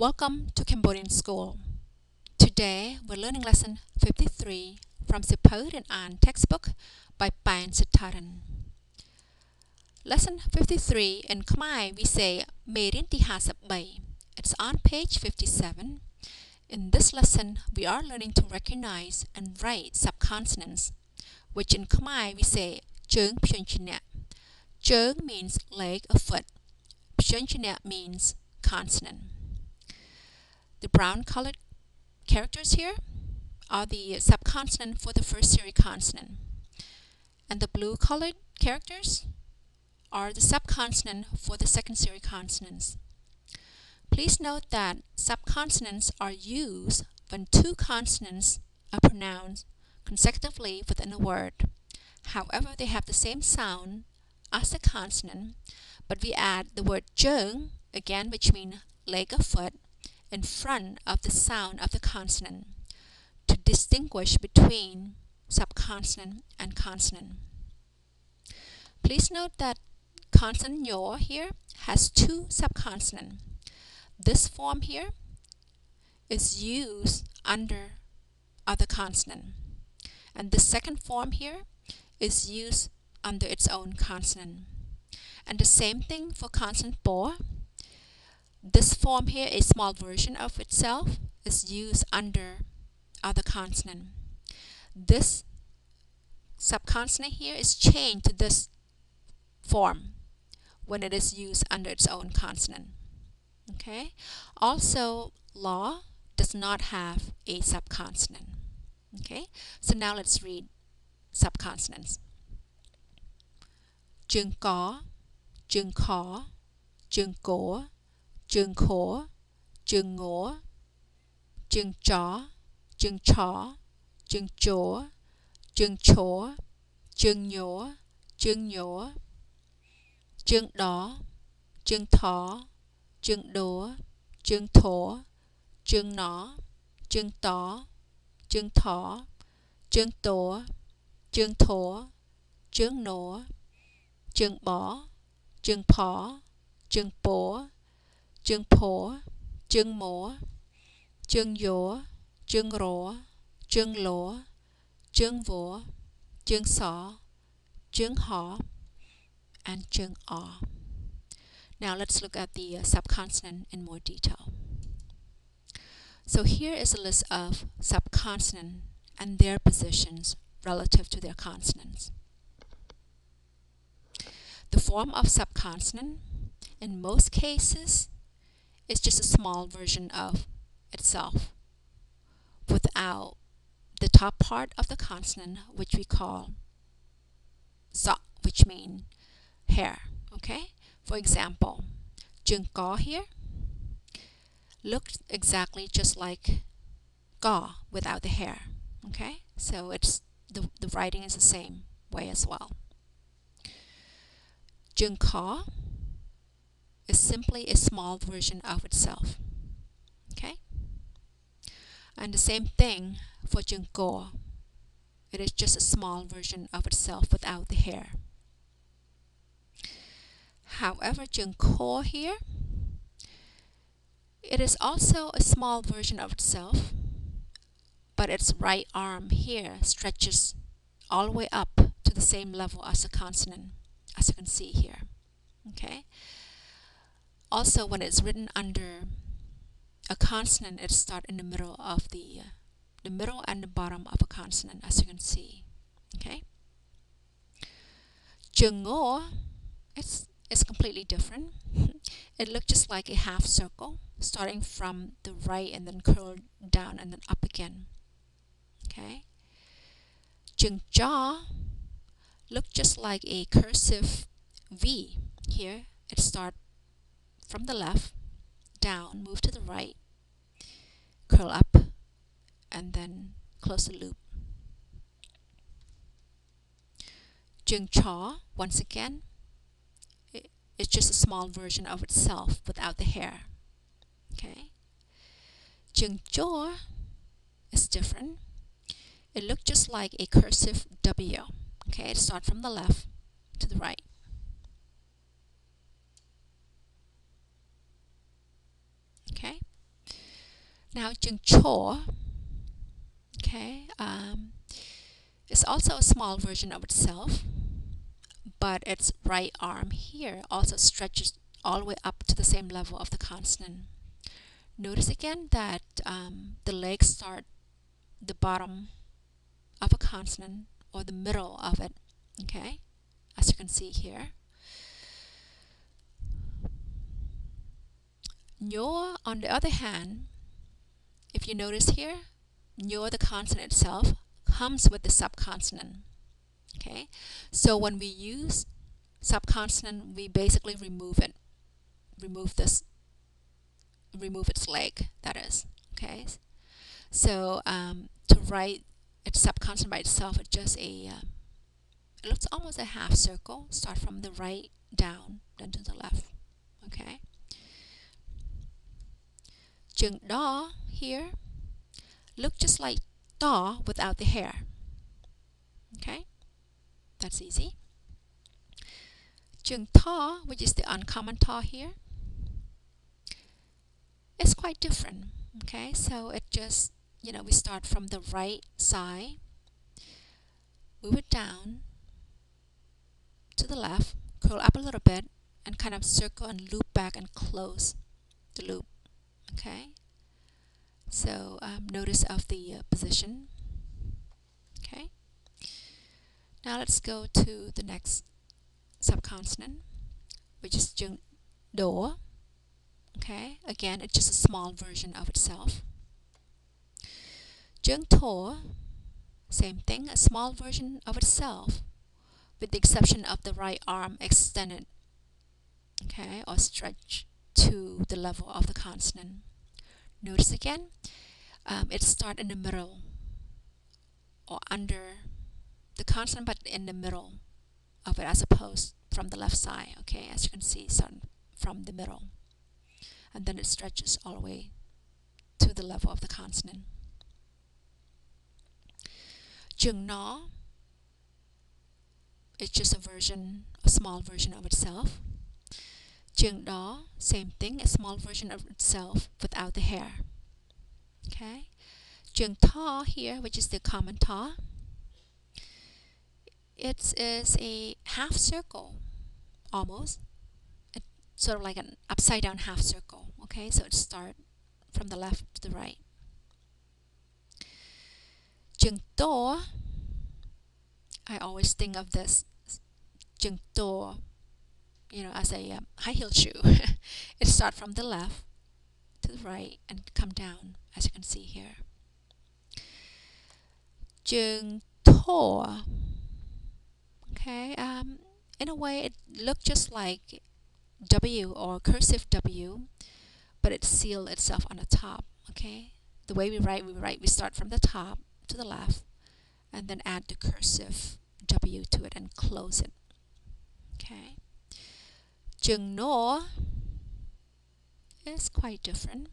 Welcome to Cambodian School. Today we're learning lesson 53 from Sipho and An textbook by Pan Sitaran. Lesson 53 in Khmer we say Merin ti Hasab. It's on page 57. In this lesson we are learning to recognize and write subconsonants, which in Khmer we say Chöng Pyeongchine. Chöng means leg or foot. Pyeongchine means consonant. The brown colored characters here are the subconsonant for the first series consonant, and the blue colored characters are the subconsonant for the second series consonants. Please note that subconsonants are used when two consonants are pronounced consecutively within a word. However, they have the same sound as the consonant, but we add the word chöng, again which means leg or foot, in front of the sound of the consonant to distinguish between subconsonant and consonant. Please note that consonant nyo here has two subconsonants. This form here is used under other consonant, and the second form here is used under its own consonant. And the same thing for consonant bo. This form here, a small version of itself, is used under other consonant. This subconsonant here is changed to this form when it is used under its own consonant. Okay. Also, law does not have a subconsonant. Okay. So now let's read subconsonants. Chöng ko, chöng kho, chöng ko, chöng kho, chöng ngo, chöng cho, chöng cho, chöng cho, chöng cho, chöng nyo, chöng nyo, chöng đó, chöng thó, chöng đố, chöng thố, chöng nó, chöng tó, chöng thó, chöng tố, chöng thố, chöng nố, chöng bó, chöng phó, chöng bố, chöng phố, chöng mố, chöng dố, chöng ró, chöng lố, chöng vô, chöng xó, chöng hó, and chöng ó. Now let's look at the subconsonant in more detail. So here is a list of subconsonants and their positions relative to their consonants. The form of subconsonant in most cases is just a small version of itself without the top part of the consonant, which we call sa, which means hair. Okay? For example, chöng ko here looks exactly just like ga without the hair. Okay? So it's the writing is the same way as well. Chöng ko is simply a small version of itself. Okay? And the same thing for chöng ko. It is just a small version of itself without the hair. However, chöng ko here, it is also a small version of itself, but its right arm here stretches all the way up to the same level as the consonant, as you can see here. Okay? Also, when it's written under a consonant, it starts in the middle of the middle and the bottom of a consonant, as you can see. Okay? Chöng ngo, it's completely different. It looks just like a half circle, starting from the right and then curl down and then up again. Okay? Chöng cha looks just like a cursive V. Here, it starts from the left, down, move to the right, curl up, and then close the loop. Chöng cho, once again, it's just a small version of itself without the hair. Okay? Chöng cho is different. It looks just like a cursive W. Okay? It starts from the left to the right. Okay? Now, Jung Cho, okay, it's also a small version of itself, but its right arm here also stretches all the way up to the same level of the consonant. Notice again that the legs start the bottom of a consonant or the middle of it, okay, as you can see here. Nyo, on the other hand, if you notice here, Nyo, the consonant itself, comes with the subconsonant. Okay, so when we use subconsonant, we basically remove it, remove its leg, that is. Okay, so to write its subconsonant by itself, it's just it looks almost a half circle. Start from the right down, then to the left. Okay. Jung Da here look just like Da without the hair. Okay, that's easy. Jung Ta, which is the uncommon Ta here, it's quite different. Okay, so it just, we start from the right side, move it down to the left, curl up a little bit, and kind of circle and loop back and close the loop. Okay, so notice of the position. Okay, now let's go to the next subconsonant, which is Jung Do. Okay, again, it's just a small version of itself. Jung To, same thing, a small version of itself, with the exception of the right arm extended, okay, or stretched to the level of the consonant. Notice again, it starts in the middle or under the consonant, but in the middle of it, as opposed from the left side. Okay, as you can see, starting from the middle, and then it stretches all the way to the level of the consonant. Jung Na is just a small version of itself. Jung Da, same thing, a small version of itself without the hair. Okay. Jung Ta here, which is the common Ta, it is a half circle, almost. It's sort of like an upside down half circle. Okay, so it starts from the left to the right. Jung Do, I always think of this Jung Do, as a high heel shoe. It starts from the left to the right and come down, as you can see here. Jung To, okay, in a way it looks just like W or cursive W, but it sealed itself on the top. Okay, the way we start from the top to the left and then add the cursive W to it and close it. Okay. Jung No is quite different.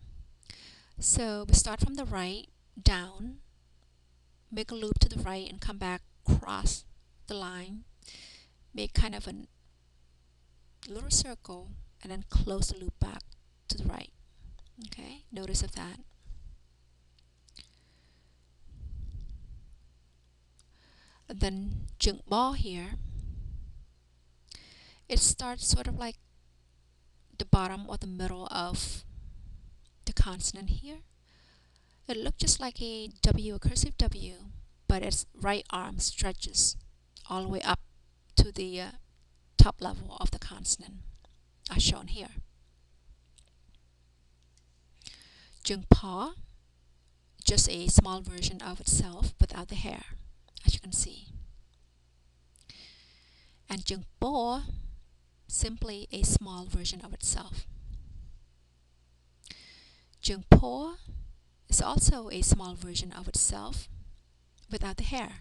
So we start from the right down, make a loop to the right and come back across the line, make kind of a little circle and then close the loop back to the right. Okay, notice of that. And then Jung Bo here, it starts sort of like the bottom or the middle of the consonant here. It looks just like a W, a cursive W, but its right arm stretches all the way up to the top level of the consonant, as shown here. Jung Pa, just a small version of itself without the hair, as you can see. And Jung Bo, simply a small version of itself. Jung Po is also a small version of itself without the hair.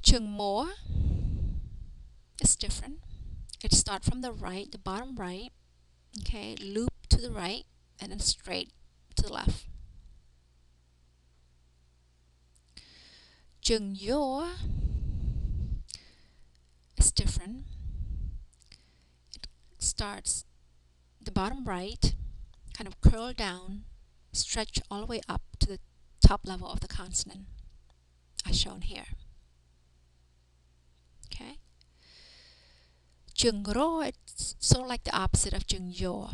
Jung Mo is different. It starts from the right, the bottom right, okay, loop to the right, and then straight to the left. Jung Yo is different. It starts the bottom right, kind of curl down, stretch all the way up to the top level of the consonant, as shown here. Okay. Jung ro, it's sort of like the opposite of jung yo.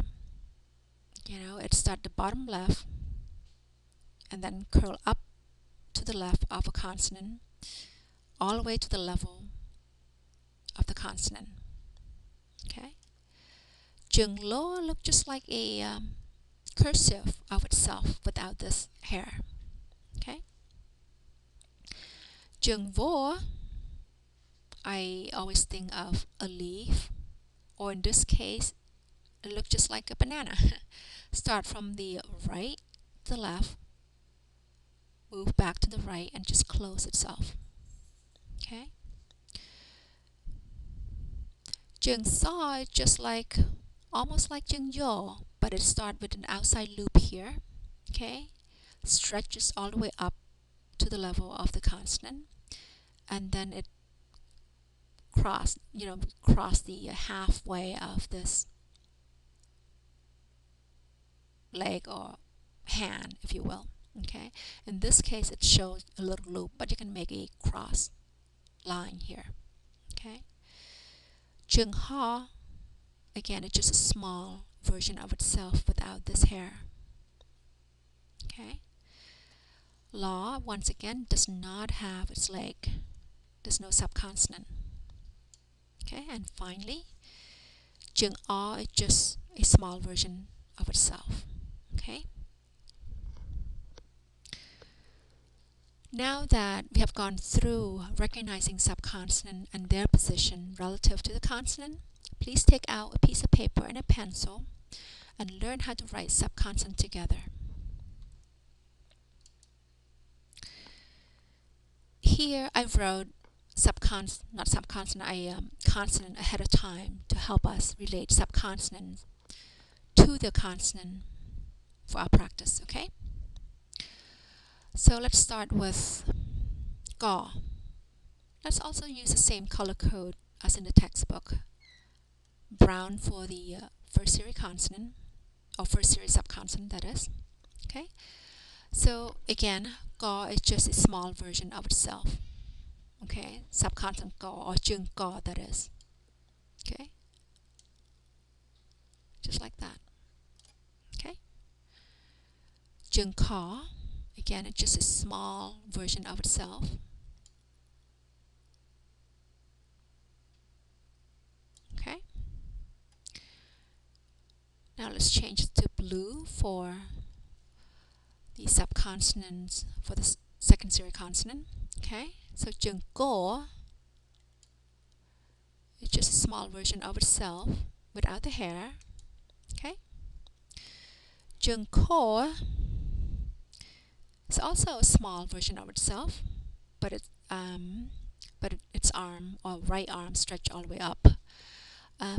You know, it starts the bottom left and then curl up to the left of a consonant, all the way to the level of the consonant. Okay. Jung lo look just like a cursive of itself without this hair. Okay. Jung vo, I always think of a leaf, or in this case, it looks just like a banana. Start from the right to the left, move back to the right, and just close itself. Okay. Jung saw is just like, almost like jung yo, but it starts with an outside loop here. Okay. Stretches all the way up to the level of the consonant, and then it cross the halfway of this leg or hand, if you will. Okay. In this case, it shows a little loop, but you can make a cross line here. Okay. Jung ha, again, it's just a small version of itself without this hair. Okay. La, once again, does not have its leg. There's no subconsonant. Okay, and finally, jung a is just a small version of itself. Okay. Now that we have gone through recognizing subconsonant and their position relative to the consonant, please take out a piece of paper and a pencil and learn how to write subconsonant together. Here I wrote consonant ahead of time to help us relate subconsonants to the consonant for our practice, okay? So let's start with ga. Let's also use the same color code as in the textbook. Brown for the first series consonant, or first series subconsonant, that is. Okay? So again, ga is just a small version of itself. Okay? Subconsonant ga, or jung ga, that is. Okay? Just like that. Okay? Jung ka, again, it's just a small version of itself. Okay? Now let's change it to blue for the subconsonants for the second series consonant. Okay? So jung go is just a small version of itself without the hair. Okay? Jung ko is also a small version of itself, but its arm or right arm stretch all the way up.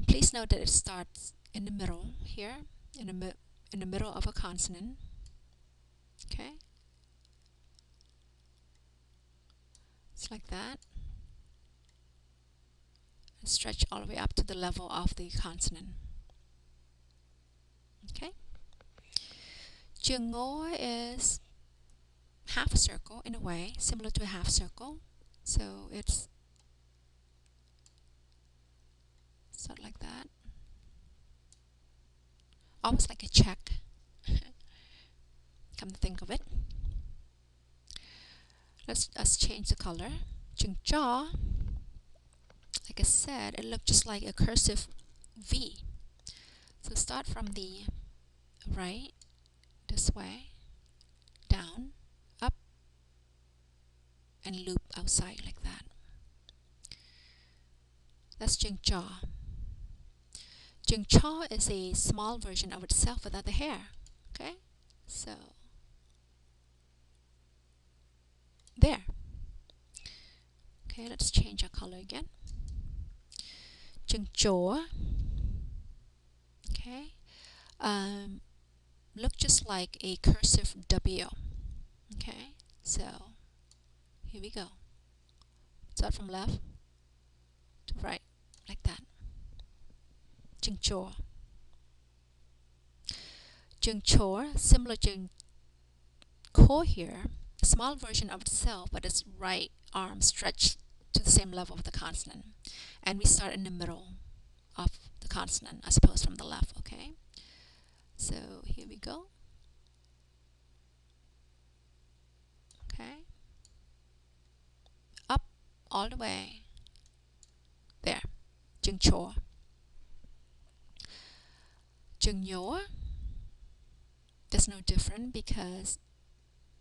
Please note that it starts in the middle here, in the middle of a consonant. Okay, it's like that. And stretch all the way up to the level of the consonant. Okay. Jung-o is half a circle in a way, similar to a half circle. So it's sort of like that. Almost like a check. Come to think of it. Let's change the color. Jung-ja, like I said, it looks just like a cursive V. So start from the right, this way, down, up, and loop outside like that. That's Jung-ja. Jung-cha is a small version of itself without the hair. Okay, so there. Okay, let's change our color again. Jung-jo. Okay, look just like a cursive W. Okay, so here we go. Start from left to right, like that. Chừng chor. Chừng chor, similar to ko here, a small version of itself, but its right arm stretched to the same level of the consonant. And we start in the middle of the consonant as opposed from the left, okay? So here we go. Okay. Up all the way. There. Chừng chor. Chừng nyor. There's no different because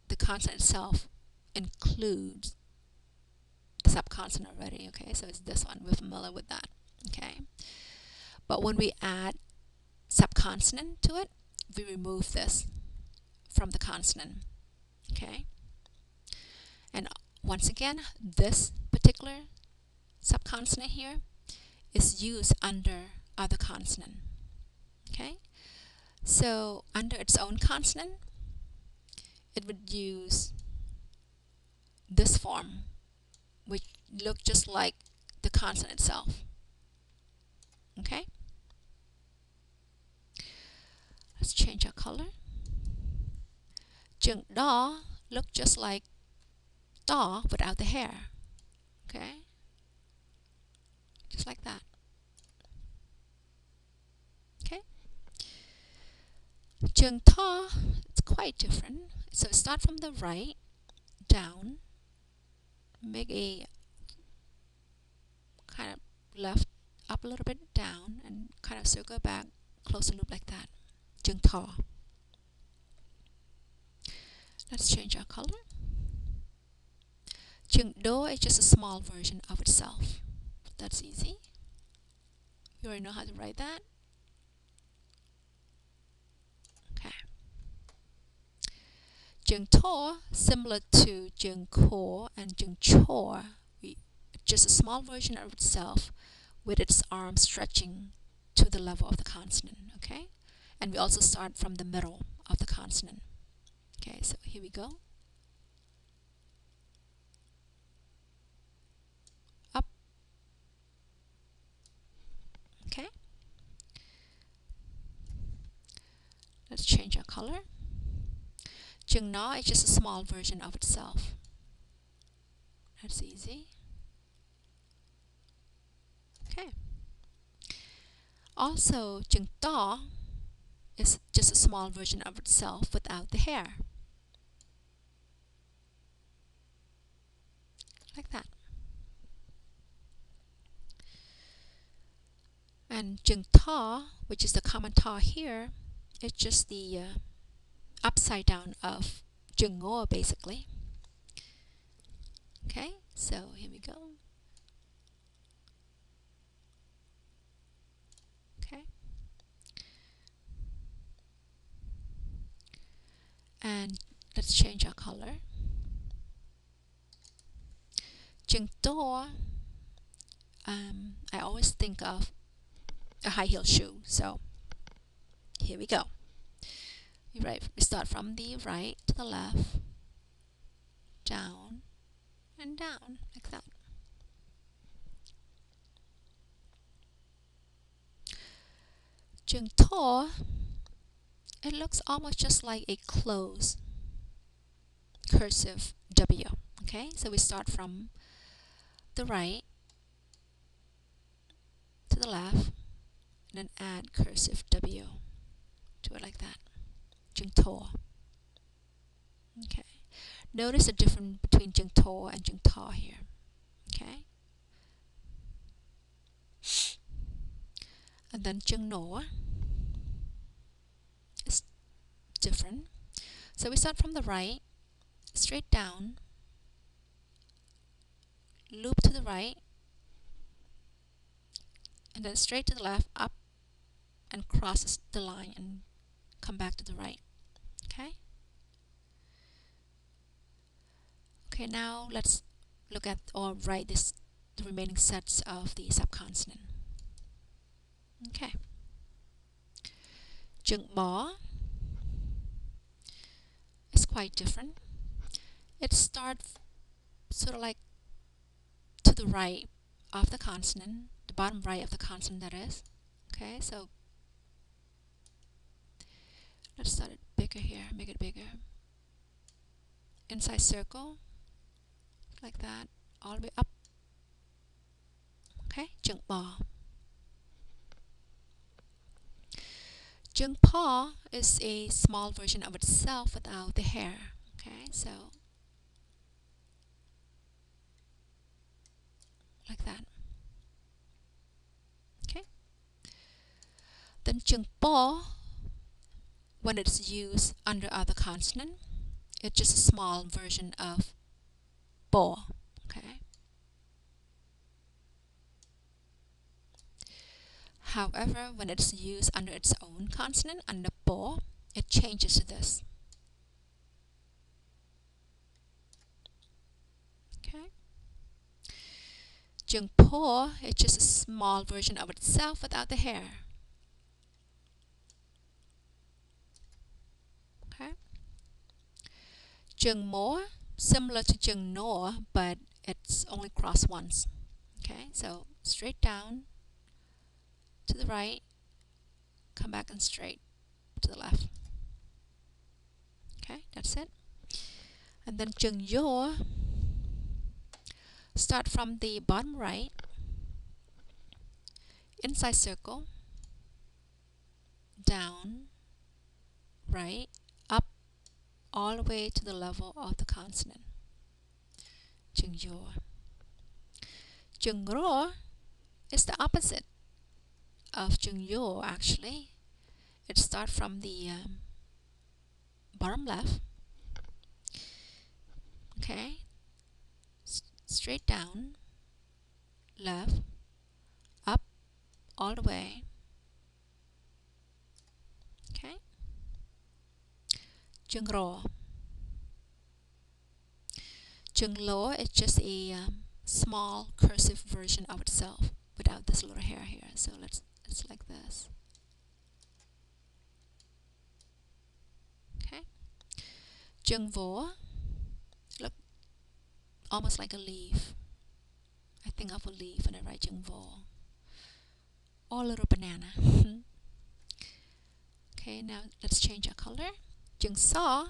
the consonant itself includes the subconsonant already, okay? So it's this one. We're familiar with that, okay? But when we add subconsonant to it, we remove this from the consonant, okay? And once again, this particular subconsonant here is used under other consonant, okay? So under its own consonant, it would use this form, which look just like the consonant itself, okay? Let's change our color. Chừng đo look just like da without the hair, okay? Just like that, okay? Chừng tho, it's quite different. So start from the right down, make a kind of left up a little bit down, and kind of circle back, close a loop like that. Chừng tho. Let's change our color. Chừng do is just a small version of itself. That's easy. You already know how to write that. Okay. Chừng to, similar to chừng ko and chừng chor, just a small version of itself with its arm stretching to the level of the consonant, okay? And we also start from the middle of the consonant. Okay, so here we go. Up. Okay. Let's change our color. Chừng nó is just a small version of itself. That's easy. Okay. Also, chừng to is just a small version of itself without the hair. Like that. And chừng to, which is the common to here, it's just the upside down of chừng ngor, basically. Okay, so here we go. Okay. And let's change our color. Chừng to, I always think of a high heel shoe. So here we go. We start from the right to the left, down and down, like that. Chừng to, it looks almost just like a closed cursive W. Okay, so we start from the right to the left, and then add cursive W to it like that. Chừng to. Okay. Notice the difference between chừng to and chừng to here. Okay. And then chừng nor is different. So we start from the right, straight down, loop to the right, and then straight to the left, up, and crosses the line and come back to the right. Okay? Okay, now let's look at or write the remaining sets of the subconsonant. Okay. Chừng bó is quite different. It starts sort of like to the right of the consonant, the bottom right of the consonant, that is. Okay, so let's start it bigger here, make it bigger. Inside circle, like that, all the way up. Okay, chừng bò. Chừng paw is a small version of itself without the hair. Okay, so like that. Okay. Then chừng paw, when it's used under other consonant, it's just a small version of paw. Okay. However, when it's used under its own consonant, under paw, it changes to this. Okay. Chừng paw is just a small version of itself without the hair. Okay. Chừng mo, similar to chừng no, but it's only crossed once. Okay, so straight down to the right, come back and straight to the left. Okay, that's it. And then chừng yo, start from the bottom right, inside circle, down, right, up, all the way to the level of the consonant. Chừng yo. Chừng ro is the opposite of chừng yo actually. It starts from the bottom left. Okay, straight down, left, up, all the way. Okay. Chừng ro. Chừng lo is just a small cursive version of itself without this little hair here. So it's like this. Okay. Chừng vo, look, almost like a leaf. I think of a leaf when I write chừng vo. Or a little banana. Okay, now let's change our color. Chừng so,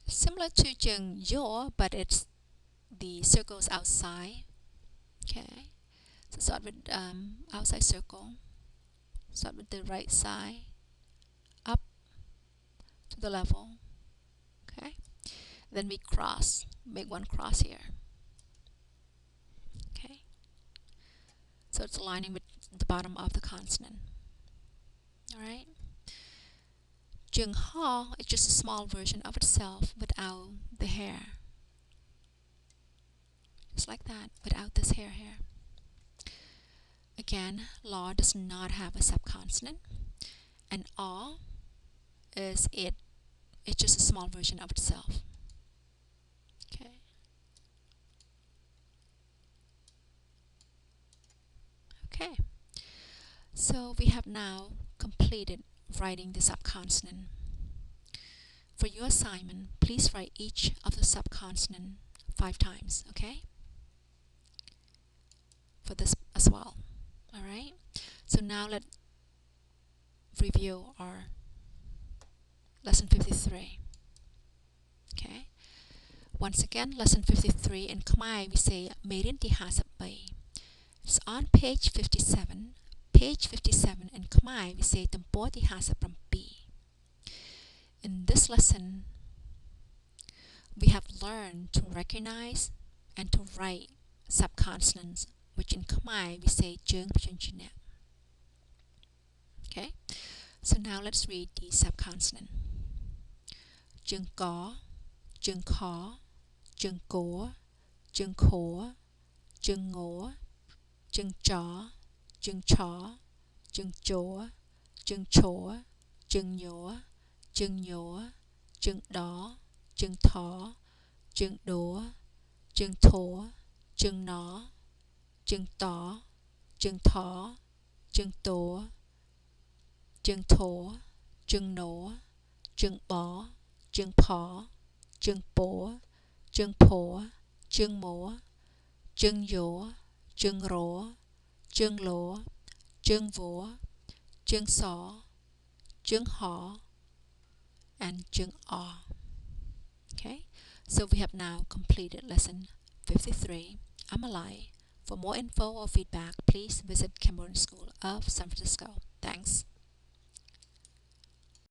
similar to chừng yo, but it's the circles outside. Okay, so start with outside circle. Start with the right side, up to the level. Okay, then we cross, make one cross here. Okay, so it's aligning with the bottom of the consonant. Alright. Chừng ho is just a small version of itself without the hair. Just like that, without this hair here. Again, law does not have a subconsonant. And all is it's just a small version of itself. Okay. Okay. So we have now completed writing the subconsonant. For your assignment, please write each of the subconsonant 5 times, okay? For this as well. Alright? So now let's review our lesson 53. Okay? Once again, lesson 53 in Khmer we say Merin ti Hasabay. It's on page 57. Page 57 in Khmer we say Tempo ti Hasabrampi. In this lesson, we have learned to recognize and to write subconsonants, which in Khmer we say Jung Pachunchina. Okay, so now let's read the subconsonant. Jung Ko, Jung Kho, Jung Ko, Jung Ko, Jung Ngo, Jung Cha, Jung Cha, Jung Cho, Jung Cho, Jung Nyo, Jung Nyo, Jung Đó, Jung Tho, Jung Đố, Jung Thố, Jung Nó, Jung Tó, Jung Thó, Jung Tố, Jung Thố, Jung Nố, Jung Bó, Jung Phó, Jung Bố, Jung Phó, Jung Mố, Jung Yo, Jung Ro, Jung Lo, Jung Vo, Jung So, Jung Ho, and Jung Ah. Okay, so we have now completed lesson 53. I'm Malai. For more info or feedback, please visit Cameroon School of San Francisco. Thanks.